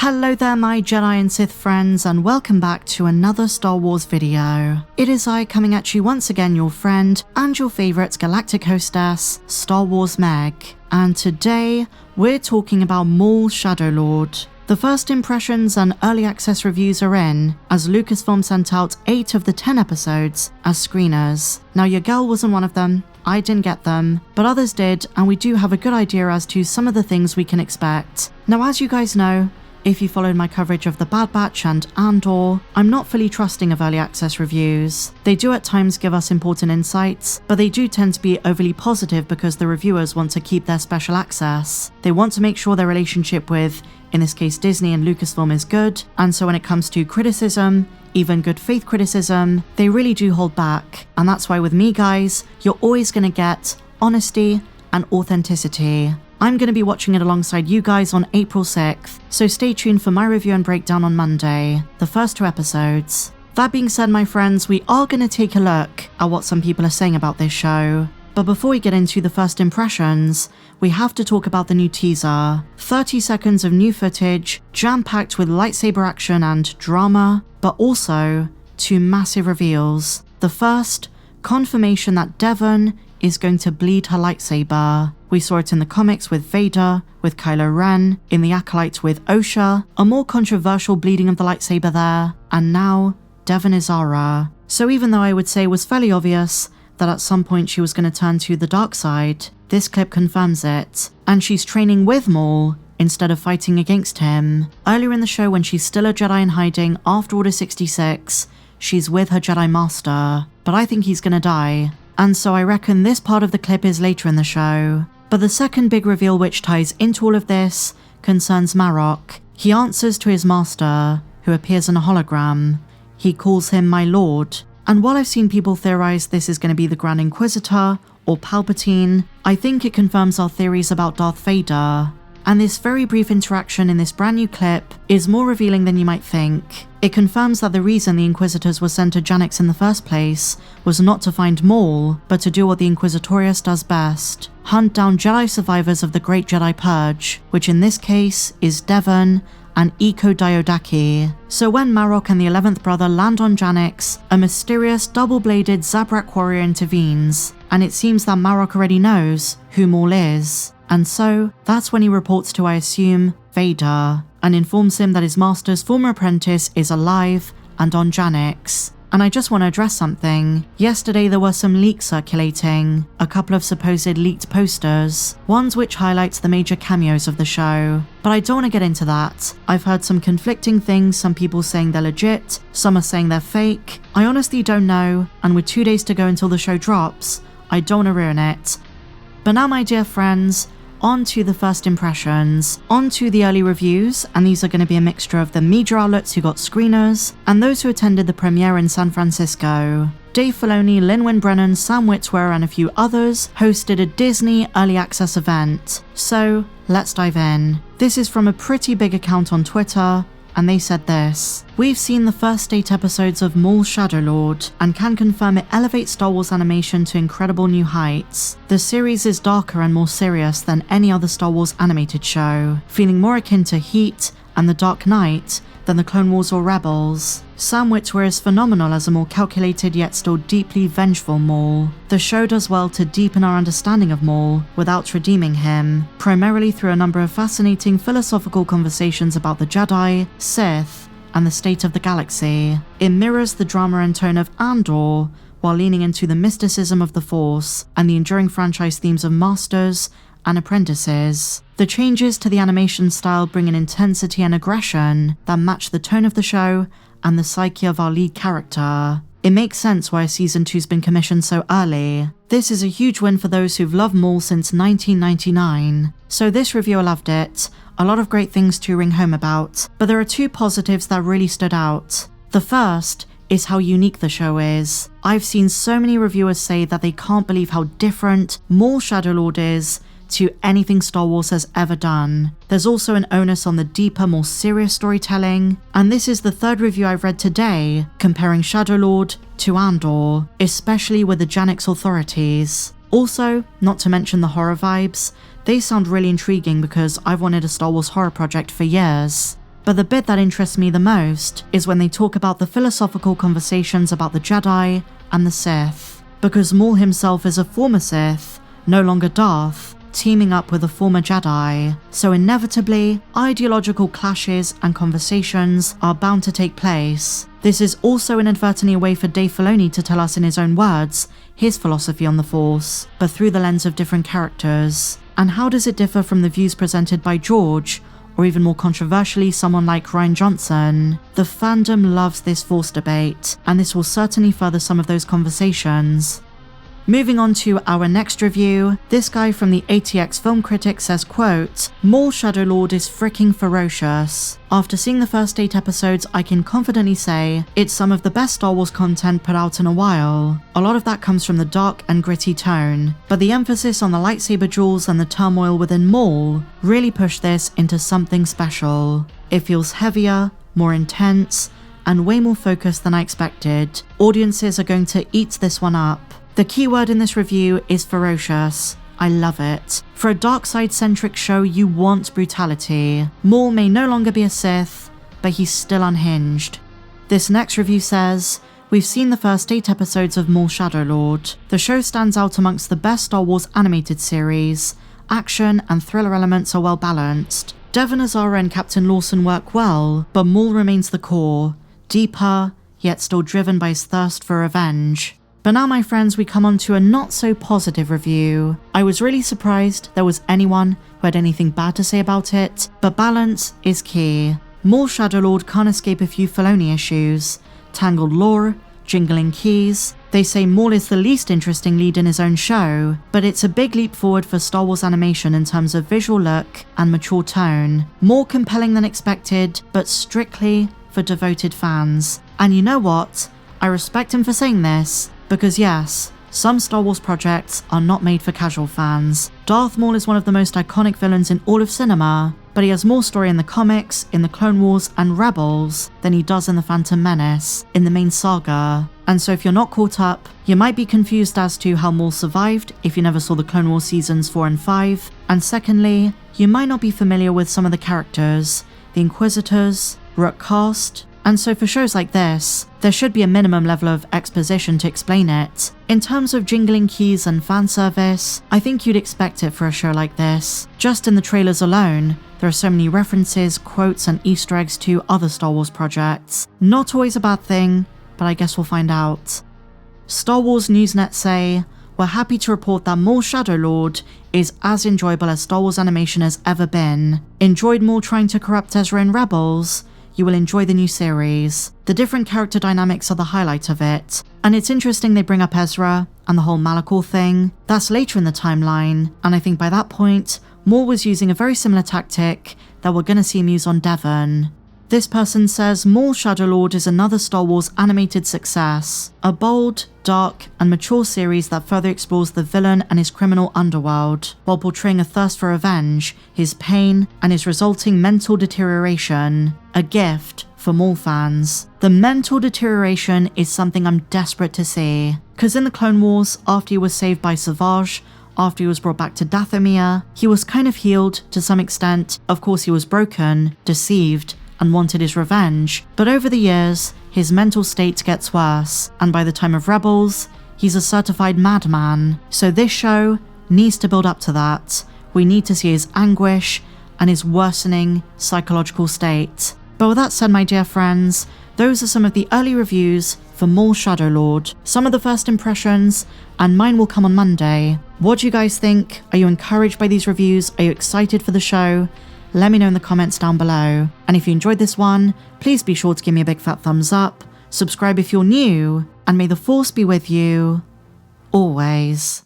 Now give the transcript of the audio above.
Hello there my Jedi and Sith friends, and welcome back to another Star Wars video. It is I coming at you once again, your friend and your favourite galactic hostess, Star Wars Meg. And today, we're talking about Maul Shadow Lord. The first impressions and early access reviews are in, as Lucasfilm sent out 8 of the 10 episodes as screeners. Now your girl wasn't one of them, I didn't get them, but others did, and we do have a good idea as to some of the things we can expect. Now as you guys know, if you followed my coverage of The Bad Batch and Andor, I'm not fully trusting of early access reviews. They do at times give us important insights, but they do tend to be overly positive because the reviewers want to keep their special access. They want to make sure their relationship with, in this case Disney and Lucasfilm, is good, and so when it comes to criticism, even good faith criticism, they really do hold back. And that's why with me guys, you're always going to get honesty and authenticity. I'm going to be watching it alongside you guys on April 6th, so stay tuned for my review and breakdown on Monday, the first 2 episodes. That being said my friends, we are going to take a look at what some people are saying about this show. But before we get into the first impressions, we have to talk about the new teaser. 30 seconds of new footage, jam-packed with lightsaber action and drama, but also 2 massive reveals. The first, confirmation that Devon is going to bleed her lightsaber. We saw it in the comics with Vader, with Kylo Ren, in the Acolyte with Osha, a more controversial bleeding of the lightsaber there, and now Devon Izara. So even though I would say it was fairly obvious that at some point she was going to turn to the dark side, this clip confirms it, and she's training with Maul instead of fighting against him. Earlier in the show when she's still a Jedi in hiding after Order 66, she's with her Jedi Master, but I think he's going to die. And so I reckon this part of the clip is later in the show. But the second big reveal which ties into all of this concerns Marrok. He answers to his master, who appears in a hologram. He calls him my lord. And while I've seen people theorize this is going to be the Grand Inquisitor or Palpatine, I think it confirms our theories about Darth Vader. And this very brief interaction in this brand new clip is more revealing than you might think. It confirms that the reason the Inquisitors were sent to Janix in the first place was not to find Maul, but to do what the Inquisitorius does best: hunt down Jedi survivors of the Great Jedi Purge, which in this case is Devon and Iko Diodaki. So when Marrok and the 11th brother land on Janix, a mysterious double-bladed Zabrak warrior intervenes, and it seems that Marrok already knows who Maul is. And so, that's when he reports to, I assume, Vader, and informs him that his master's former apprentice is alive and on Janix. And I just want to address something. Yesterday there were some leaks circulating, a couple of supposed leaked posters, ones which highlights the major cameos of the show. But I don't want to get into that. I've heard some conflicting things, some people saying they're legit, some are saying they're fake. I honestly don't know, and with 2 days to go until the show drops, I don't want to ruin it. But now my dear friends, on to the first impressions, on to the early reviews, and these are going to be a mixture of the media outlets who got screeners, and those who attended the premiere in San Francisco. Dave Filoni, Lin-Wyn Brennan, Sam Witwer, and a few others hosted a Disney early access event. So, let's dive in. This is from a pretty big account on Twitter, and they said this: "We've seen the first 8 episodes of Maul Shadow Lord, and can confirm it elevates Star Wars animation to incredible new heights. The series is darker and more serious than any other Star Wars animated show, feeling more akin to Heat and The Dark Knight than the Clone Wars or Rebels. Sam Witwer is phenomenal as a more calculated yet still deeply vengeful Maul. The show does well to deepen our understanding of Maul without redeeming him, primarily through a number of fascinating philosophical conversations about the Jedi, Sith, and the state of the galaxy. It mirrors the drama and tone of Andor, while leaning into the mysticism of the Force and the enduring franchise themes of masters and apprentices. The changes to the animation style bring an intensity and aggression that match the tone of the show and the psyche of our lead character. It makes sense why Season 2's been commissioned so early. This is a huge win for those who've loved Maul since 1999. So this reviewer loved it, a lot of great things to ring home about, but there are 2 positives that really stood out. The first is how unique the show is. I've seen so many reviewers say that they can't believe how different Maul Shadow Lord is to anything Star Wars has ever done. There's also an onus on the deeper, more serious storytelling, and this is the 3rd review I've read today comparing Shadow Lord to Andor, especially with the Janix authorities. Also, not to mention the horror vibes, they sound really intriguing because I've wanted a Star Wars horror project for years. but the bit that interests me the most is when they talk about the philosophical conversations about the Jedi and the Sith, because Maul himself is a former Sith, no longer Darth, teaming up with a former Jedi, so inevitably, ideological clashes and conversations are bound to take place. This is also inadvertently a way for Dave Filoni to tell us in his own words his philosophy on the Force, but through the lens of different characters. And how does it differ from the views presented by George, or even more controversially someone like Rian Johnson? The fandom loves this Force debate, and this will certainly further some of those conversations. Moving on to our next review, this guy from the ATX Film Critic says, quote, "Maul Shadow Lord is freaking ferocious. After seeing the first 8 episodes, I can confidently say it's some of the best Star Wars content put out in a while. A lot of that comes from the dark and gritty tone, but the emphasis on the lightsaber duels and the turmoil within Maul really pushed this into something special. It feels heavier, more intense, and way more focused than I expected. Audiences are going to eat this one up. The key word in this review is ferocious. I love it. For a dark side-centric show, you want brutality. Maul may no longer be a Sith, but he's still unhinged." This next review says, "We've seen the first 8 episodes of Maul Shadow Lord. The show stands out amongst the best Star Wars animated series. Action and thriller elements are well balanced. Devon Izara and Captain Lawson work well, but Maul remains the core, deeper, yet still driven by his thirst for revenge." But now, my friends, we come on to a not so positive review. I was really surprised there was anyone who had anything bad to say about it, but balance is key. Maul Shadow Lord can't escape a few Filoni issues. Tangled lore, jingling keys. They say Maul is the least interesting lead in his own show, but it's a big leap forward for Star Wars animation in terms of visual look and mature tone. More compelling than expected, but strictly for devoted fans. And you know what? I respect him for saying this, because yes, some Star Wars projects are not made for casual fans. Darth Maul is one of the most iconic villains in all of cinema, but he has more story in the comics, in the Clone Wars and Rebels than he does in the Phantom Menace, in the main saga. And so if you're not caught up, you might be confused as to how Maul survived if you never saw the Clone Wars seasons 4 and 5, and secondly, you might not be familiar with some of the characters, the Inquisitors, Rook Cast, and so for shows like this, there should be a minimum level of exposition to explain it. In terms of jingling keys and fan service, I think you'd expect it for a show like this. Just in the trailers alone, there are so many references, quotes, and Easter eggs to other Star Wars projects. Not always a bad thing, but I guess we'll find out. Star Wars Newsnet say, "We're happy to report that Maul Shadow Lord is as enjoyable as Star Wars animation has ever been. Enjoyed Maul trying to corrupt Ezra in Rebels? You will enjoy the new series. The different character dynamics are the highlight of it. And it's interesting they bring up Ezra and the whole Malachor thing. That's later in the timeline, and I think by that point, Maul was using a very similar tactic that we're gonna see him use on Devon." This person says, "Maul Shadow Lord is another Star Wars animated success. A bold, dark, and mature series that further explores the villain and his criminal underworld, while portraying a thirst for revenge, his pain, and his resulting mental deterioration. A gift for Maul fans. The mental deterioration is something I'm desperate to see. Cause in the Clone Wars, after he was saved by Savage, after he was brought back to Dathomir, he was kind of healed to some extent. Of course he was broken, deceived, and wanted his revenge, but over the years, his mental state gets worse, and by the time of Rebels, he's a certified madman. So this show needs to build up to that. We need to see his anguish and his worsening psychological state." But with that said, my dear friends, those are some of the early reviews for Maul Shadow Lord, some of the first impressions, and mine will come on Monday. What do you guys think? Are you encouraged by these reviews? Are you excited for the show? Let me know in the comments down below. And if you enjoyed this one, please be sure to give me a big fat thumbs up, subscribe if you're new, and may the Force be with you always.